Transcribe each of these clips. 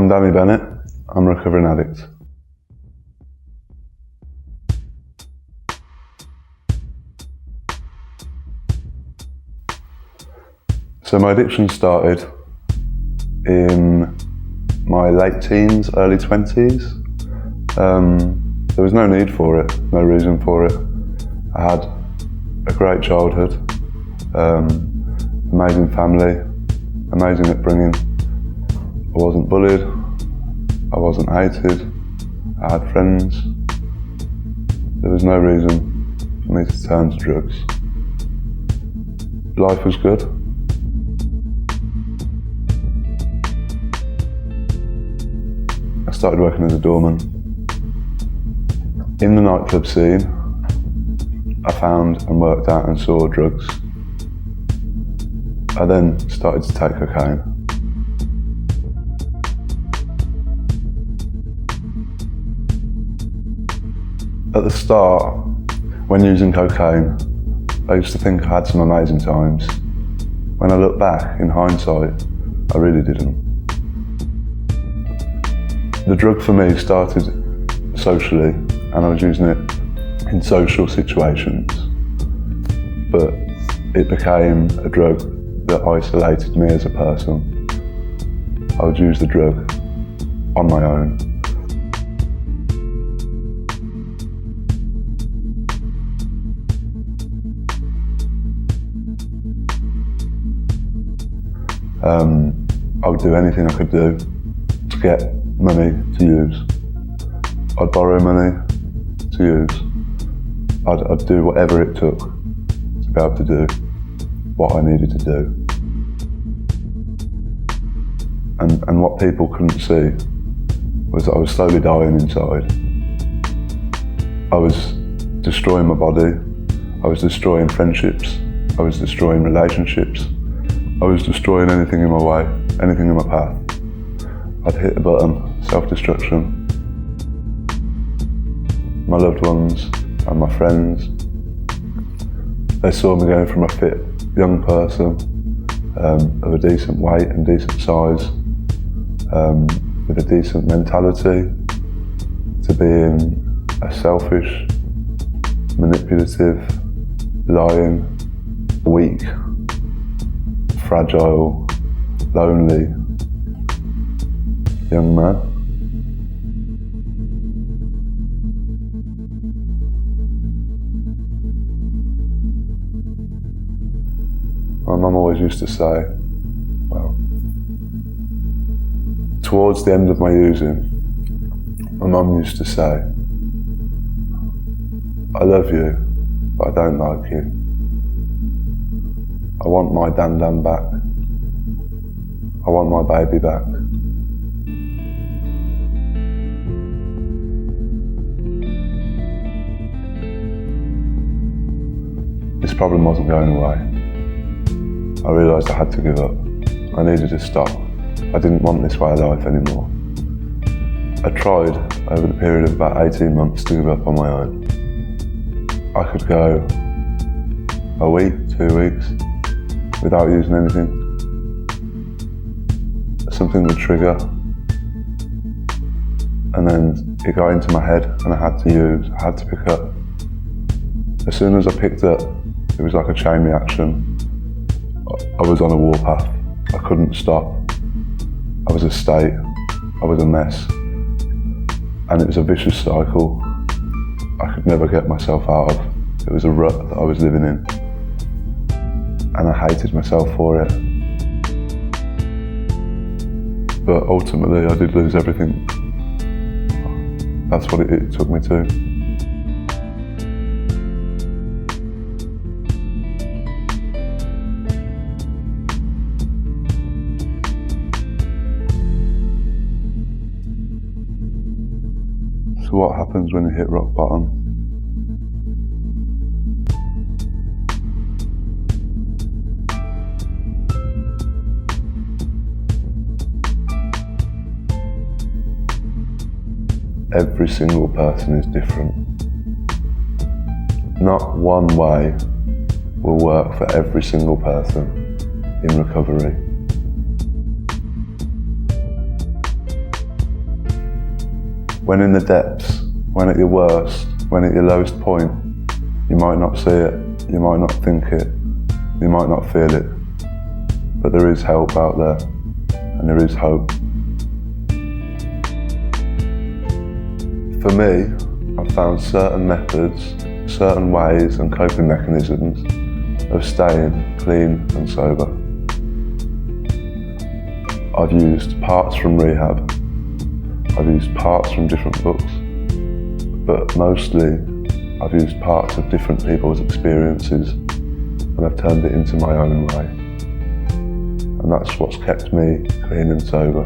I'm Danny Bennett. I'm a recovering addict. So my addiction started in my late teens, early 20s. There was no need for it, no reason for it. I had a great childhood, amazing family, amazing upbringing. I wasn't bullied, I wasn't hated, I had friends. There was no reason for me to turn to drugs. Life was good. I started working as a doorman. In the nightclub scene, I found and worked out and saw drugs. I then started to take cocaine. At the start, when using cocaine, I used to think I had some amazing times. When I look back, in hindsight, I really didn't. The drug for me started socially, and I was using it in social situations, but it became a drug that isolated me as a person. I would use the drug on my own. I would do anything I could do to get money to use. I'd borrow money to use. I'd do whatever it took to be able to do what I needed to do. And what people couldn't see was that I was slowly dying inside. I was destroying my body. I was destroying friendships. I was destroying relationships. I was destroying anything in my way, anything in my path. I'd hit a button, self-destruction. My loved ones and my friends, they saw me going from a fit young person of a decent weight and decent size, with a decent mentality, to being a selfish, manipulative, lying, weak, fragile, lonely young man. My mum always used to say, well, towards the end of my using, my mum used to say, I love you, but I don't like you. I want my Dan Dan back. I want my baby back. This problem wasn't going away. I realised I had to give up. I needed to stop. I didn't want this way of life anymore. I tried over the period of about 18 months to give up on my own. I could go a week, 2 weeks, without using anything. Something would trigger, and then it got into my head and I had to use, I had to pick up. As soon as I picked up, it was like a chain reaction. I was on a warpath. I couldn't stop. I was a state. I was a mess. And it was a vicious cycle I could never get myself out of. It was a rut that I was living in. And I hated myself for it. But ultimately I did lose everything. That's what it took me to. So what happens when you hit rock bottom? Every single person is different. Not one way will work for every single person in recovery. When in the depths, when at your worst, when at your lowest point, you might not see it, you might not think it, you might not feel it, but there is help out there, and there is hope. For me, I've found certain methods, certain ways and coping mechanisms of staying clean and sober. I've used parts from rehab, I've used parts from different books, but mostly I've used parts of different people's experiences and I've turned it into my own way. And that's what's kept me clean and sober.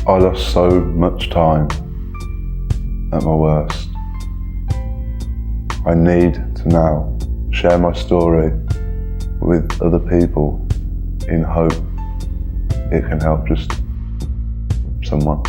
I lost so much time at my worst. I need to now share my story with other people in hope it can help just someone.